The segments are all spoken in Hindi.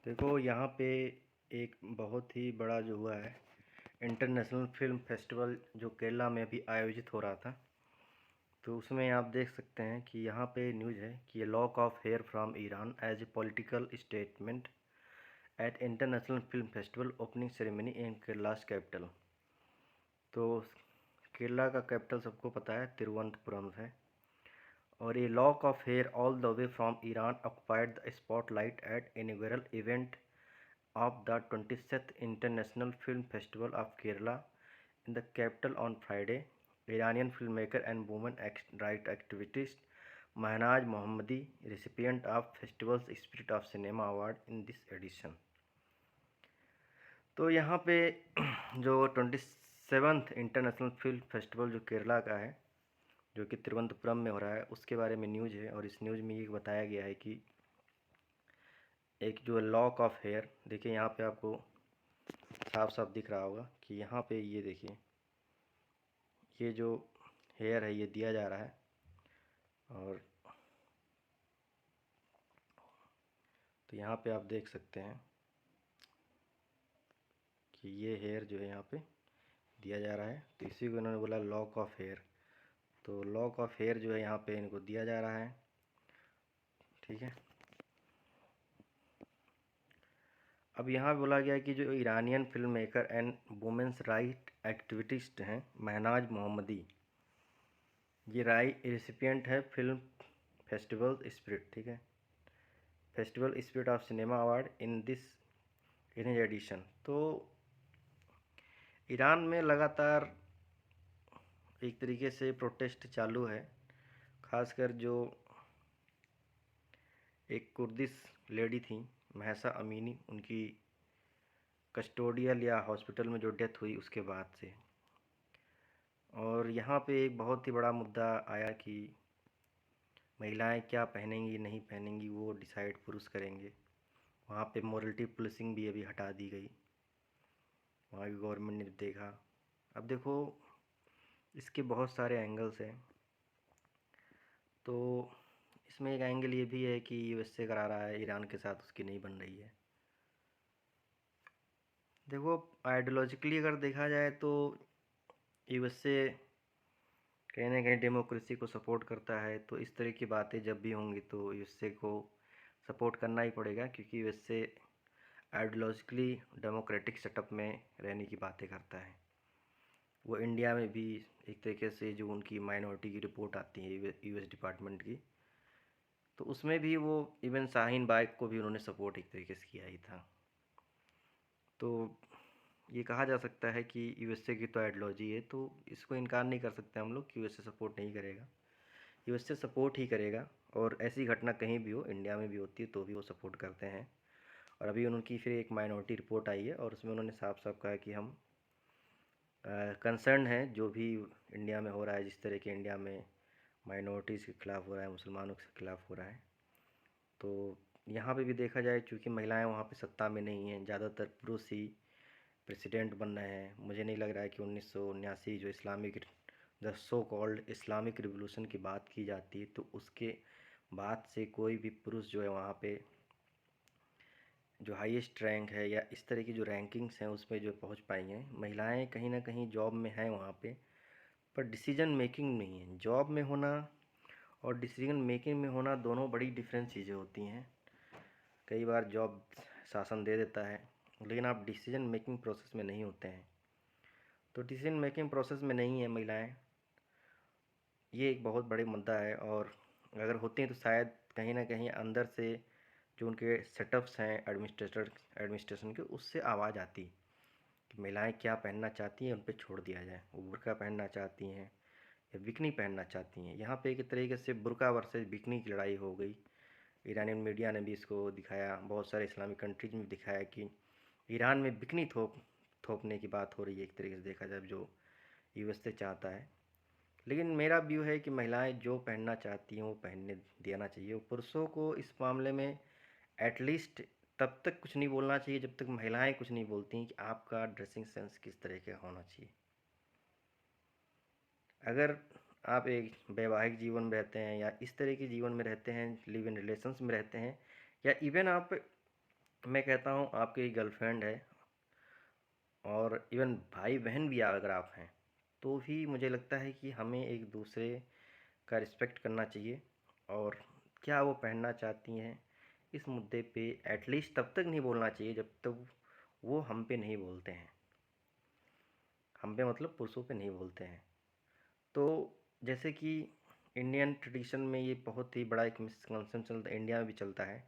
देखो यहाँ पे एक बहुत ही बड़ा जो हुआ है इंटरनेशनल फिल्म फेस्टिवल जो केरला में अभी आयोजित हो रहा था। तो उसमें आप देख सकते हैं कि यहाँ पे न्यूज़ है कि lock of hair from Iran as a political statement at international film festival opening ceremony in Kerala's capital. तो केरला का कैपिटल सबको पता है तिरुवनंतपुरम है, और ये lock of hair all the way from Iran occupied the spotlight at inaugural event of the 27th International Film Festival of Kerala in the capital on Friday. Iranian filmmaker and women rights activist Mahnaz Mohammadi, recipient of festival's Spirit of Cinema Award in this edition. तो यहाँ पे जो 27th इंटरनेशनल फिल्म फेस्टिवल जो केरला का है, जो कि तिरुवनंतपुरम में हो रहा है, उसके बारे में न्यूज़ है। और इस न्यूज़ में ये बताया गया है कि एक जो लॉक ऑफ हेयर, देखिए यहाँ पे आपको साफ साफ दिख रहा होगा कि यहाँ पे ये देखिए, ये जो हेयर है ये दिया जा रहा है। और तो यहाँ पे आप देख सकते हैं कि ये हेयर जो है यहाँ पे दिया जा रहा है। तो इसी को इन्होंने बोला लॉक ऑफ हेयर। तो लॉक ऑफ हेयर जो है यहाँ पे इनको दिया जा रहा है, ठीक है। अब यहाँ बोला गया कि जो Iranian film maker and women's right activist हैं महनाज मोहम्मदी, ये रेसिपिएंट है फिल्म फेस्टिवल स्पिरिट, ठीक है, festival spirit of cinema award in edition. तो ईरान में लगातार एक तरीके से प्रोटेस्ट चालू है, खासकर जो एक कुर्दिश लेडी थी महसा अमीनी, उनकी कस्टोडियल या हॉस्पिटल में जो डेथ हुई उसके बाद से। और यहाँ पे एक बहुत ही बड़ा मुद्दा आया कि महिलाएं क्या पहनेंगी नहीं पहनेंगी वो डिसाइड पुरुष करेंगे। वहाँ पे मोरलिटी पुलिसिंग भी अभी हटा दी गई, वहाँ की गवर्नमेंट ने देखा। अब देखो इसके बहुत सारे एंगल्स हैं। तो इसमें एक एंगल ये भी है कि यूएसए करा रहा है, ईरान के साथ उसकी नहीं बन रही है। देखो आइडियोलॉजिकली अगर देखा जाए तो यूएसए कहीं ना कहीं डेमोक्रेसी को सपोर्ट करता है। तो इस तरह की बातें जब भी होंगी तो यूएसए को सपोर्ट करना ही पड़ेगा, क्योंकि यूएसए आइडियोलॉजिकली डेमोक्रेटिक सेटअप में रहने की बातें करता है। वो इंडिया में भी एक तरीके से जो उनकी माइनॉरिटी की रिपोर्ट आती है यूएस डिपार्टमेंट की, तो उसमें भी वो इवन शाहीन बाग को भी उन्होंने सपोर्ट एक तरीके से किया ही था। तो ये कहा जा सकता है कि यूएसए की तो आइडियोलॉजी है, तो इसको इनकार नहीं कर सकते हम लोग कि यूएसए सपोर्ट नहीं करेगा, यूएसए सपोर्ट ही करेगा। और ऐसी घटना कहीं भी हो, इंडिया में भी होती है तो भी वो सपोर्ट करते हैं। और अभी उनकी फिर एक माइनॉरिटी रिपोर्ट आई है और उसमें उन्होंने साफ साफ कहा कि हम कंसर्न है जो भी इंडिया में हो रहा है, जिस तरह के इंडिया में माइनॉरिटीज़ के ख़िलाफ़ हो रहा है, मुसलमानों के ख़िलाफ़ हो रहा है। तो यहाँ पे भी देखा जाए, चूँकि महिलाएं वहाँ पे सत्ता में नहीं हैं, ज़्यादातर पुरुष ही प्रेसिडेंट बन रहे हैं। मुझे नहीं लग रहा है कि 1979 जो Islamic the so called Islamic revolution की बात की जाती है तो उसके बाद से कोई भी पुरुष जो है वहाँ पे जो हाईएस्ट रैंक है या इस तरह की जो रैंकिंग्स हैं उसमें जो पहुँच पाई हैं। महिलाएं कहीं ना कहीं जॉब में हैं वहाँ पे, पर डिसीजन मेकिंग नहीं है। जॉब में होना और डिसीजन मेकिंग में होना दोनों बड़ी डिफरेंट चीज़ें होती हैं। कई बार जॉब शासन दे देता है, लेकिन आप डिसीजन मेकिंग प्रोसेस में नहीं होते हैं। तो डिसीजन मेकिंग प्रोसेस में नहीं है महिलाएं, ये एक बहुत बड़े मुद्दा है। और अगर होती हैं तो शायद कहीं ना कहीं अंदर से जो उनके सेटअप्स हैं एडमिनिस्ट्रेशन के, उससे आवाज़ आती कि महिलाएं क्या पहनना चाहती हैं, उन पर छोड़ दिया जाए। वो बुर्का पहनना चाहती हैं या बिकनी पहनना चाहती हैं। यहाँ पे एक तरीके से बुर्का वर्सेस बिकनी की लड़ाई हो गई। ईरानियन मीडिया ने भी इसको दिखाया, बहुत सारे इस्लामिक कंट्रीज में दिखाया कि ईरान में बिकनी थोपने की बात हो रही है एक तरीके से देखा जाए, जो यूएसए चाहता है। लेकिन मेरा व्यू है कि महिलाएं जो पहनना चाहती हैं वो पहनने देना चाहिए। पुरुषों को इस मामले में एटलीस्ट तब तक कुछ नहीं बोलना चाहिए जब तक महिलाएं कुछ नहीं बोलती कि आपका ड्रेसिंग सेंस किस तरह का होना चाहिए। अगर आप एक वैवाहिक जीवन में रहते हैं या इस तरह के जीवन में रहते हैं, लिव इन रिलेशंस में रहते हैं, या इवन आप मैं कहता हूँ आपकी गर्लफ्रेंड है और इवन भाई बहन भी अगर आप हैं, तो भी मुझे लगता है कि हमें एक दूसरे का रिस्पेक्ट करना चाहिए। और क्या वो पहनना चाहती हैं इस मुद्दे पे एटलीस्ट तब तक नहीं बोलना चाहिए जब तक वो हम पे नहीं बोलते हैं। हम पे मतलब पुरुषों पे नहीं बोलते हैं। तो जैसे कि इंडियन ट्रेडिशन में ये बहुत ही बड़ा एक मिसकंसेप्शन चलता है, इंडिया में भी चलता है।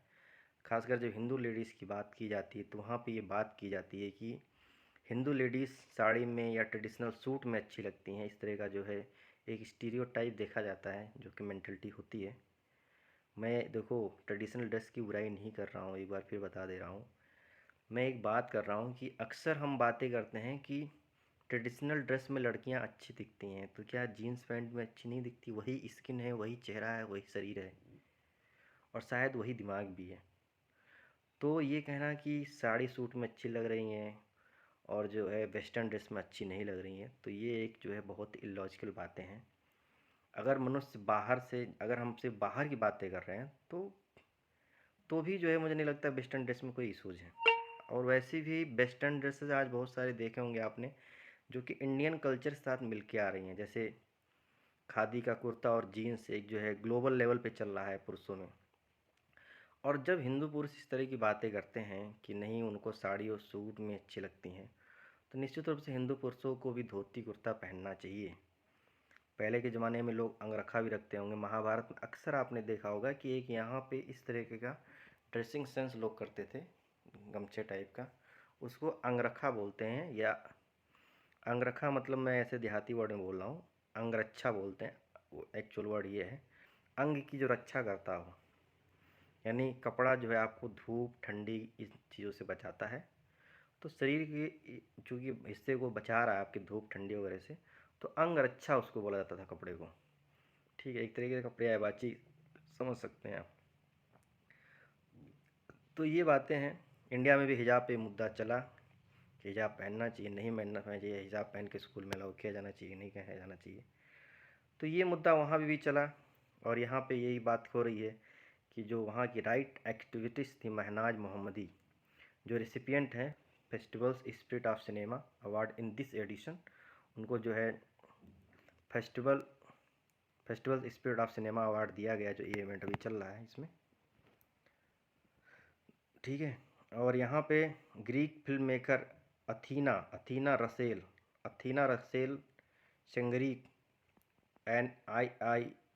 खासकर जब हिंदू लेडीज़ की बात की जाती है तो वहाँ पे ये बात की जाती है कि हिंदू लेडीज़ साड़ी में या ट्रेडिशनल सूट में अच्छी लगती हैं। इस तरह का जो है एक स्टीरियोटाइप देखा जाता है, जो कि मेंटलिटी होती है। मैं देखो ट्रेडिशनल ड्रेस की बुराई नहीं कर रहा हूँ, एक बार फिर बता दे रहा हूँ। मैं एक बात कर रहा हूँ कि अक्सर हम बातें करते हैं कि ट्रेडिशनल ड्रेस में लड़कियाँ अच्छी दिखती हैं, तो क्या जीन्स पैंट में अच्छी नहीं दिखती? वही स्किन है, वही चेहरा है, वही शरीर है और शायद वही दिमाग भी है। तो ये कहना कि साड़ी सूट में अच्छी लग रही हैं और जो है वेस्टर्न ड्रेस में अच्छी नहीं लग रही हैं, तो ये एक जो है बहुत इलॉजिकल बातें हैं। अगर मनुष्य बाहर से, अगर हम सिर्फ बाहर की बातें कर रहे हैं तो भी जो है मुझे नहीं लगता वेस्टर्न ड्रेस में कोई इशूज़ है। और वैसे भी वेस्टर्न ड्रेसेस आज बहुत सारे देखे होंगे आपने, जो कि इंडियन कल्चर के साथ मिल के आ रही हैं। जैसे खादी का कुर्ता और जीन्स एक जो है ग्लोबल लेवल पे चल रहा है पुरुषों में। और जब हिंदू पुरुष इस तरह की बातें करते हैं कि नहीं उनको साड़ी और सूट में अच्छी लगती हैं, तो निश्चित रूप से हिंदू पुरुषों को भी धोती कुर्ता पहनना चाहिए। पहले के ज़माने में लोग अंगरखा भी रखते होंगे। महाभारत में अक्सर आपने देखा होगा कि एक यहाँ पे इस तरीके का ड्रेसिंग सेंस लोग करते थे, गमछे टाइप का, उसको अंगरखा बोलते हैं। या अंगरखा मतलब मैं ऐसे देहाती वर्ड में बोल रहा हूँ, अंगरक्षा बोलते हैं। वो एक्चुअल वर्ड ये है, अंग की जो रक्षा करता हो, यानी कपड़ा जो है आपको धूप ठंडी इस चीज़ों से बचाता है। तो शरीर के चूँकि हिस्से को बचा रहा है आपकी धूप ठंडी वगैरह से, तो अंग रक्षा उसको बोला जाता था कपड़े को। ठीक है, एक तरीके का पर्यायवाची समझ सकते हैं आप। तो ये बातें हैं। इंडिया में भी हिजाब पे मुद्दा चला कि हिजाब पहनना चाहिए, नहीं पहनना चाहिए, हिजाब पहन के स्कूल में अलाउ किया जाना चाहिए, नहीं किया जाना चाहिए। तो ये मुद्दा वहाँ भी चला। और यहाँ पे यही बात हो रही है कि जो वहाँ की राइट एक्टिविटीज़ थी, महनाज मोहम्मदी, जो रिसिपिएंट हैं festivals spirit of cinema award in this edition, उनको जो है festival spirit of cinema award दिया गया, जो ये इवेंट अभी चल रहा है इसमें। ठीक है। और यहाँ पे Greek filmmaker Athina Rachel Tsangari and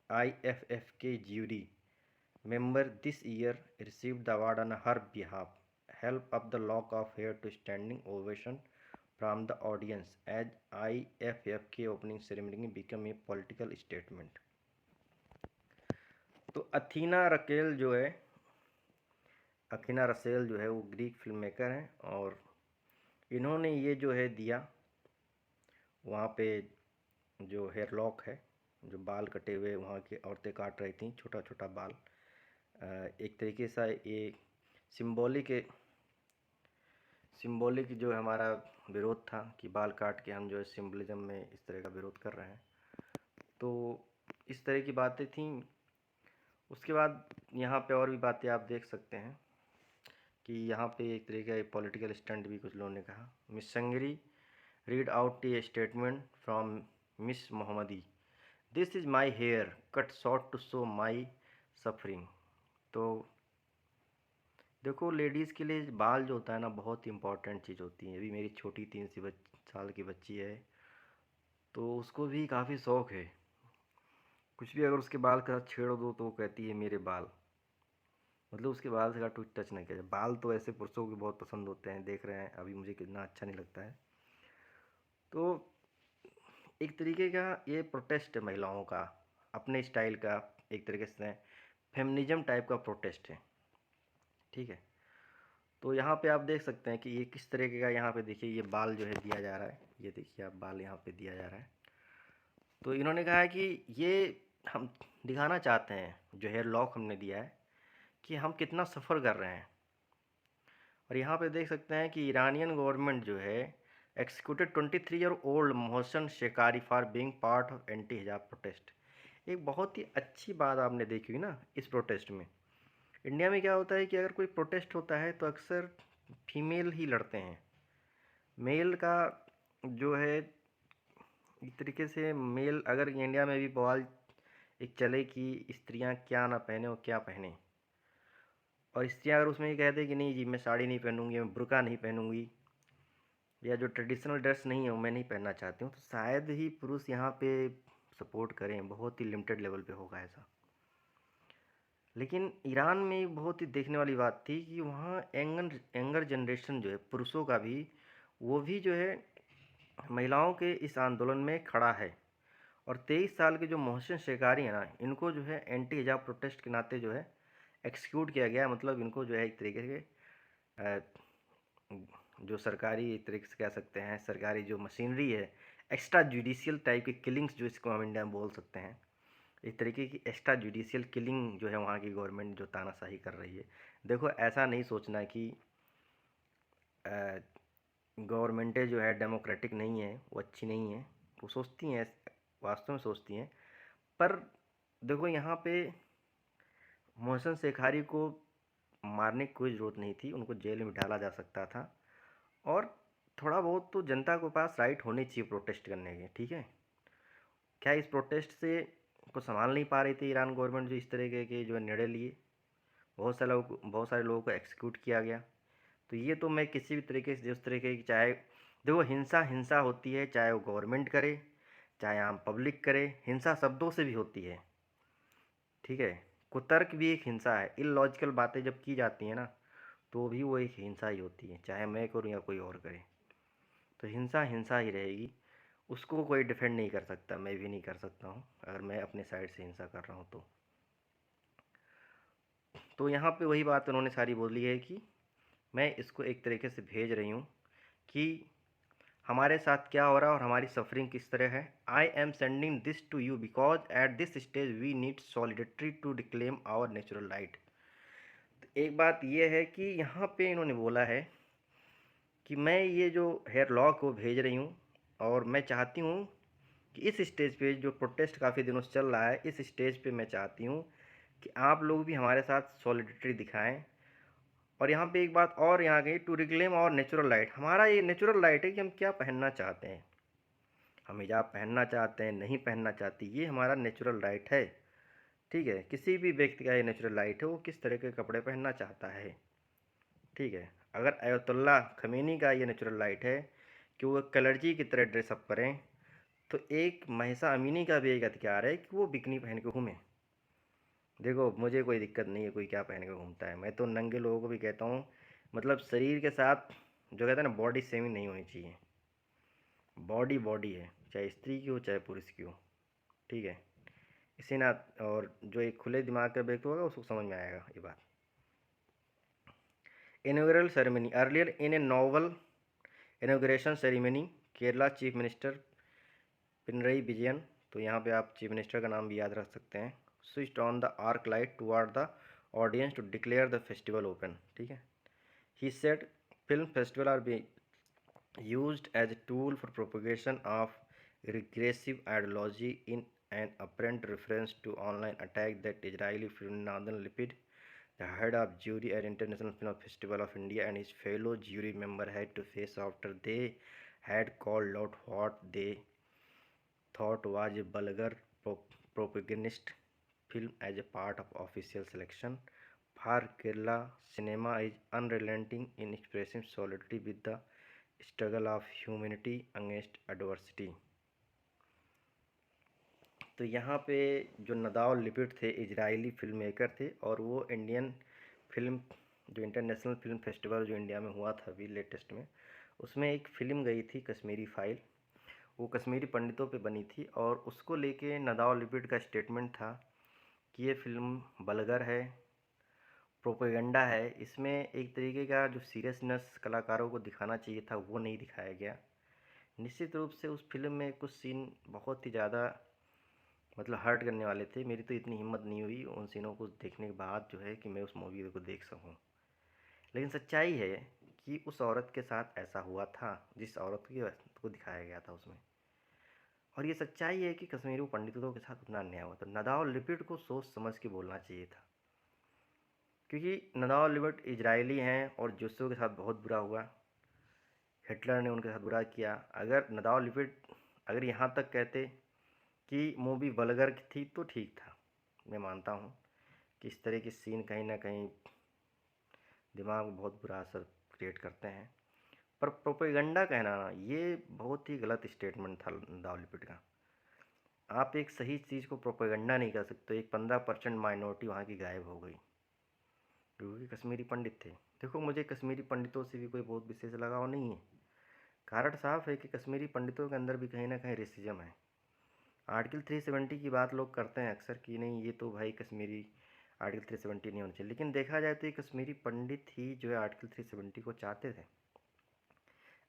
IIFF jury member this year received the award on her behalf. Help up the lock of hair to standing ovation from the audience as IFFK opening ceremony became a political statement. तो अथीना रसेल जो है वो ग्रीक फिल्म मेकर हैं और इन्होंने ये जो है दिया वहाँ पे जो हेयर लॉक है, जो बाल कटे हुए वहाँ की औरतें काट रही थी, छोटा छोटा बाल। एक तरीके से ये सिम्बॉलिक जो हमारा विरोध था कि बाल काट के हम जो है सिम्बलिज्म में इस तरह का विरोध कर रहे हैं। तो इस तरह की बातें थीं। उसके बाद यहाँ पे और भी बातें आप देख सकते हैं कि यहाँ पे एक तरीके का पॉलिटिकल स्टंट भी कुछ लोगों ने कहा। Miss Tsangari read out a statement from Miss Mohammadi, this is my hair cut short to show my suffering. तो देखो लेडीज़ के लिए बाल जो होता है ना बहुत इम्पॉर्टेंट चीज़ होती है। अभी मेरी छोटी 3 साल की बच्ची है, तो उसको भी काफ़ी शौक़ है। कुछ भी अगर उसके बाल के साथ छेड़ दो तो वो कहती है मेरे बाल, मतलब उसके बाल से का टच नहीं किया। बाल तो ऐसे पुरुषों को बहुत पसंद होते हैं, देख रहे हैं अभी मुझे कितना अच्छा नहीं लगता है। तो एक तरीके का ये प्रोटेस्ट है महिलाओं का, अपने स्टाइल का, एक तरीके से फेमिनिज्म टाइप का प्रोटेस्ट है। ठीक है। तो यहाँ पे आप देख सकते हैं कि ये किस तरीके का, यहाँ पे देखिए ये बाल जो है दिया जा रहा है, ये देखिए आप बाल यहाँ पे दिया जा रहा है। तो इन्होंने कहा है कि ये हम दिखाना चाहते हैं, जो हेयर लॉक हमने दिया है, कि हम कितना सफ़र कर रहे हैं। और यहाँ पे देख सकते हैं कि ईरानियन गवर्नमेंट जो है executed 23-year-old Mohsen Shekari for being part of anti hijab protest. एक बहुत ही अच्छी बात आपने देखी हुई ना इस प्रोटेस्ट में, इंडिया में क्या होता है कि अगर कोई प्रोटेस्ट होता है तो अक्सर फीमेल ही लड़ते हैं। मेल का जो है एक तरीके से मेल, अगर इंडिया में भी बवाल एक चले कि स्त्रियां क्या ना पहने और क्या पहने, और स्त्रियां अगर उसमें ये कह दे कि नहीं जी मैं साड़ी नहीं पहनूंगी, मैं बुर्का नहीं पहनूंगी, या जो ट्रेडिशनल ड्रेस नहीं है वो मैं नहीं पहनना चाहती हूँ, तो शायद ही पुरुष यहाँ पे सपोर्ट करें। बहुत ही लिमिटेड लेवल पे होगा ऐसा। लेकिन ईरान में एक बहुत ही देखने वाली बात थी कि वहाँ यंगर यंगर जनरेशन जो है पुरुषों का भी, वो भी जो है महिलाओं के इस आंदोलन में खड़ा है। और 23 साल के जो मोहसिन शेकारी हैं ना, इनको जो है एंटी हिजाब प्रोटेस्ट के नाते जो है एक्सिक्यूट किया गया। मतलब इनको जो है एक तरीके से अ, जो सरकारी एक तरीके से कह सकते हैं, सरकारी जो मशीनरी है, एक्स्ट्रा जुडिशियल टाइप की किलिंग्स जो इसको हम इंडिया में बोल सकते हैं, इस तरीके की एक्स्ट्रा जुडिशियल किलिंग जो है वहाँ की गवर्नमेंट जो तानाशाही कर रही है। देखो ऐसा नहीं सोचना कि गवर्नमेंटें जो है डेमोक्रेटिक नहीं है, वो अच्छी नहीं है, वो सोचती हैं, वास्तव में सोचती हैं। पर देखो यहाँ पे मोहसिन शेखारी को मारने की कोई ज़रूरत नहीं थी, उनको जेल में डाला जा सकता था। और थोड़ा बहुत तो जनता के पास राइट होने चाहिए प्रोटेस्ट करने के, ठीक है। क्या इस प्रोटेस्ट से को संभाल नहीं पा रही थी ईरान गवर्नमेंट, जो इस तरह के जो निर्णय लिए, बहुत सारे लोगों को एक्सिक्यूट किया गया। तो ये तो मैं किसी भी तरीके से जिस तरीके की, चाहे देखो हिंसा हिंसा होती है, चाहे वो गवर्नमेंट करे चाहे आम पब्लिक करे, हिंसा शब्दों से भी होती है, ठीक है। कुतर्क भी एक हिंसा है। इलॉजिकल बातें जब की जाती हैं ना, तो भी वो एक हिंसा ही होती है, चाहे मैं करूँ या कोई और करे। तो हिंसा हिंसा ही रहेगी, उसको कोई डिफेंड नहीं कर सकता, मैं भी नहीं कर सकता हूँ अगर मैं अपने साइड से हिंसा कर रहा हूँ तो यहाँ पे वही बात उन्होंने सारी बोली है कि मैं इसको एक तरीके से भेज रही हूँ कि हमारे साथ क्या हो रहा है और हमारी सफरिंग किस तरह है। I am sending this to you because at this stage we need solidity to declaim our natural right. एक बात यह है कि यहाँ पे इन्होंने बोला है कि मैं ये जो हेयर लॉ को भेज रही हूँ, और मैं चाहती हूँ कि इस स्टेज पे जो प्रोटेस्ट काफ़ी दिनों से चल रहा है, इस स्टेज पे मैं चाहती हूँ कि आप लोग भी हमारे साथ सॉलिडिटी दिखाएं। और यहाँ पे एक बात और यहाँ गई, टू रिक्लेम और नेचुरल राइट। हमारा ये नेचुरल राइट है कि हम क्या पहनना चाहते हैं, हम हिजाब पहनना चाहते हैं नहीं पहनना चाहती, ये हमारा नेचुरल राइट है, ठीक है। किसी भी व्यक्ति का ये नेचुरल राइट है, वो किस तरह के कपड़े पहनना चाहता है, ठीक है। अगर अयतुल्ला खमीनी का ये नेचुरल राइट है कि वो कलरजी की तरह ड्रेसअप करें, तो एक महिसा अमीनी का भी एक अधिकार है कि वो बिकनी पहन के घूमें। देखो मुझे कोई दिक्कत नहीं है कोई क्या पहन के घूमता है, मैं तो नंगे लोगों को भी कहता हूँ, मतलब शरीर के साथ जो कहते हैं ना, बॉडी सेमिंग नहीं होनी चाहिए। बॉडी बॉडी है, चाहे स्त्री की हो चाहे पुरुष की हो, ठीक है। इसी ना, और जो एक खुले दिमाग का व्यक्ति होगा उसको समझ में आएगा ये बात। Inauguration ceremony earlier in A novel inauguration ceremony, Kerala chief minister Pinarayi Vijayan, तो यहाँ पे आप चीफ मिनिस्टर का नाम भी याद रख सकते हैं, switched on the arc light toward the audience to declare the festival open, ठीक है। He said film festival are be used as a tool for propagation of regressive ideology in an apparent reference to online attack that Israeli film Nathan Lipid, the head of jury at International Film Festival of India, and his fellow jury member had to face after they had called out what they thought was a vulgar propagandist film as a part of official selection. For Kerala, cinema is unrelenting in expressing solidarity with the struggle of humanity against adversity. तो यहाँ पे जो नदाव लिपिड थे इजरायली फिल्म मेकर थे, और वो इंडियन फिल्म जो इंटरनेशनल फिल्म फेस्टिवल जो इंडिया में हुआ था अभी लेटेस्ट में, उसमें एक फ़िल्म गई थी कश्मीरी फाइल, वो कश्मीरी पंडितों पे बनी थी, और उसको लेके नदाव लिपिड का स्टेटमेंट था कि ये फ़िल्म वल्गर है, प्रोपेगेंडा है, इसमें एक तरीके का जो सीरियसनेस कलाकारों को दिखाना चाहिए था वो नहीं दिखाया गया। निश्चित रूप से उस फिल्म में कुछ सीन बहुत ही ज़्यादा मतलब हर्ट करने वाले थे। मेरी तो इतनी हिम्मत नहीं हुई उन सीनों को देखने के बाद जो है कि मैं उस मूवी को देख सकूं। लेकिन सच्चाई है कि उस औरत के साथ ऐसा हुआ था जिस औरत को दिखाया गया था उसमें, और ये सच्चाई है कि कश्मीरी पंडितों के साथ उतना अन्याय हुआ था। नदाव लिपिड को सोच समझ के बोलना चाहिए था, क्योंकि नदाव लिबर्ट इजरायली हैं और जूसों के साथ बहुत बुरा हुआ, हिटलर ने उनके साथ बुरा किया। अगर नदाव लिबर्ट अगर यहाँ तक कहते कि मूवी वल्गर थी तो ठीक था, मैं मानता हूँ कि इस तरह के सीन कहीं ना कहीं दिमाग में बहुत बुरा असर क्रिएट करते हैं, पर प्रोपेगेंडा कहना ना ये बहुत ही गलत स्टेटमेंट था नदाव लिबर्ट का। आप एक सही चीज़ को प्रोपेगेंडा नहीं कर सकते। एक 15% माइनॉरिटी वहाँ की गायब हो गई क्योंकि कश्मीरी पंडित थे। देखो, मुझे कश्मीरी पंडितों से भी कोई बहुत विशेष लगाव नहीं है। कारण साफ है कि कश्मीरी पंडितों के अंदर भी कहीं ना कहीं रेसिज्म है। आर्टिकल 370 की बात लोग करते हैं अक्सर कि नहीं, ये तो भाई कश्मीरी आर्टिकल 370 नहीं होना चाहिए, लेकिन देखा जाए तो ये कश्मीरी पंडित ही जो है आर्टिकल 370 को चाहते थे।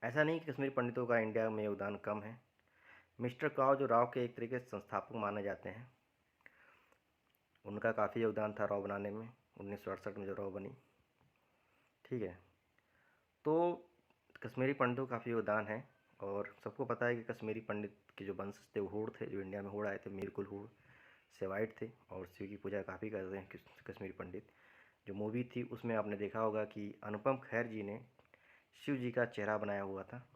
ऐसा नहीं कि कश्मीरी पंडितों का इंडिया में योगदान कम है। मिस्टर काव जो राव के एक तरीके से संस्थापक माने जाते हैं, उनका काफ़ी योगदान था राव बनाने में, 1968 में जो राव बनी। ठीक है, तो कश्मीरी पंडितों का काफ़ी योगदान है और सबको पता है कि कश्मीरी पंडित के जो वंश थे वो हूण थे, जो इंडिया में हूण आए थे, मीरकुल हूण सेवाइट थे और शिव की पूजा काफ़ी करते हैं कश्मीरी पंडित। जो मूवी थी उसमें आपने देखा होगा कि अनुपम खेर जी ने शिव जी का चेहरा बनाया हुआ था।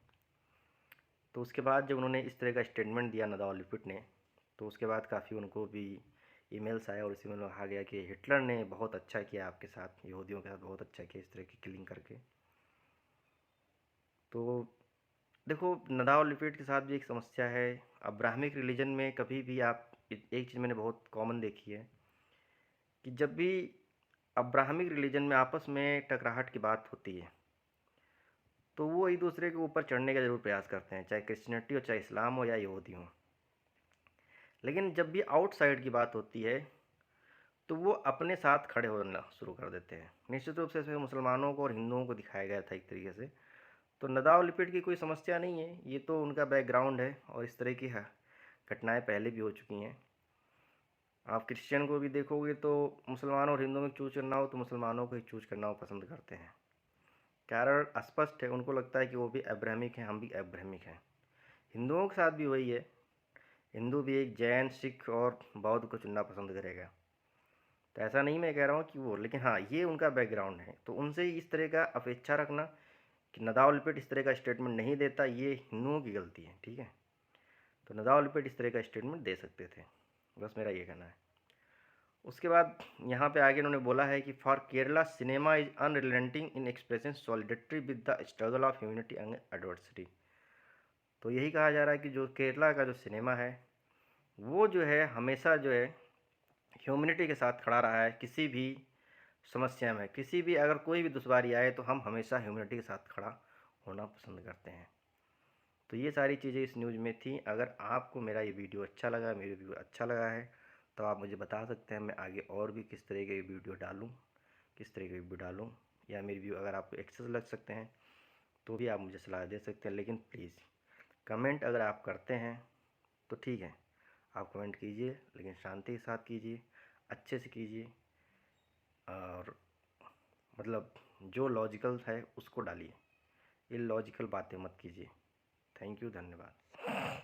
तो उसके बाद जब उन्होंने इस तरह का स्टेटमेंट दिया नदाव लिपिट ने, तो उसके बाद काफ़ी उनको भी ईमेल्स आए और इसी में कहा गया कि हिटलर ने बहुत अच्छा किया आपके साथ, यहूदियों के साथ बहुत अच्छा किया इस तरह की किलिंग करके। तो देखो, नदाव लिपिट के साथ भी एक समस्या है। अब्राहमिक रिलीजन में कभी भी आप एक चीज़ मैंने बहुत कॉमन देखी है कि जब भी अब्राहमिक रिलीजन में आपस में टकराहट की बात होती है तो वो एक दूसरे के ऊपर चढ़ने का ज़रूर प्रयास करते हैं, चाहे क्रिश्चियनिटी हो, चाहे इस्लाम हो या यहूदी हो। लेकिन जब भी आउटसाइड की बात होती है तो वो अपने साथ खड़े होना शुरू कर देते हैं। निश्चित रूप से इसमें मुसलमानों को और हिंदुओं को दिखाया गया था एक तरीके से। तो नदाव लिपिट की कोई समस्या नहीं है, ये तो उनका बैकग्राउंड है और इस तरह की घटनाएं पहले भी हो चुकी हैं। आप क्रिश्चियन को भी देखोगे तो मुसलमानों और हिंदुओं में चूज करना हो तो मुसलमानों को ही चूज करना वो पसंद करते हैं। कारण स्पष्ट है, उनको लगता है कि वो भी अब्राहमिक हैं, हम भी अब्राहमिक हैं। हिंदुओं के साथ भी वही है, हिंदू भी एक जैन, सिख और बौद्ध को चुनना पसंद करेगा। तो ऐसा नहीं मैं कह रहा हूँ कि वो, लेकिन हाँ ये उनका बैकग्राउंड है। तो उनसे इस तरह का अपेक्षा रखना कि नदाव लिपिट इस तरह का स्टेटमेंट नहीं देता, ये हिंदुओं की गलती है। ठीक है, तो नदाव लिपिट इस तरह का स्टेटमेंट दे सकते थे, बस मेरा ये कहना है। उसके बाद यहाँ पे आगे उन्होंने बोला है कि for Kerala cinema is unrelenting in expressing solidarity with the struggle of humanity and adversity. तो यही कहा जा रहा है कि जो केरला का जो सिनेमा है वो जो है हमेशा जो है ह्यूमैनिटी के साथ खड़ा रहा है। किसी भी समस्या में, किसी भी अगर कोई भी दुश्वारी आए तो हम हमेशा ह्यूमैनिटी के साथ खड़ा होना पसंद करते हैं। तो ये सारी चीज़ें इस न्यूज़ में थी। अगर आपको मेरा ये वीडियो अच्छा लगा, मेरी वीडियो अच्छा लगा है, तो आप मुझे बता सकते हैं मैं आगे और भी किस तरह के वीडियो डालूँ, किस तरह के वीडियो डालूँ, या मेरी व्यू अगर आपको एक्सेस लग सकते हैं तो भी आप मुझे सलाह दे सकते हैं। लेकिन प्लीज़ कमेंट अगर आप करते हैं तो ठीक है, आप कमेंट कीजिए, लेकिन शांति के साथ कीजिए, अच्छे से कीजिए, और मतलब जो लॉजिकल है उसको डालिए, इलॉजिकल बातें मत कीजिए। थैंक यू, धन्यवाद।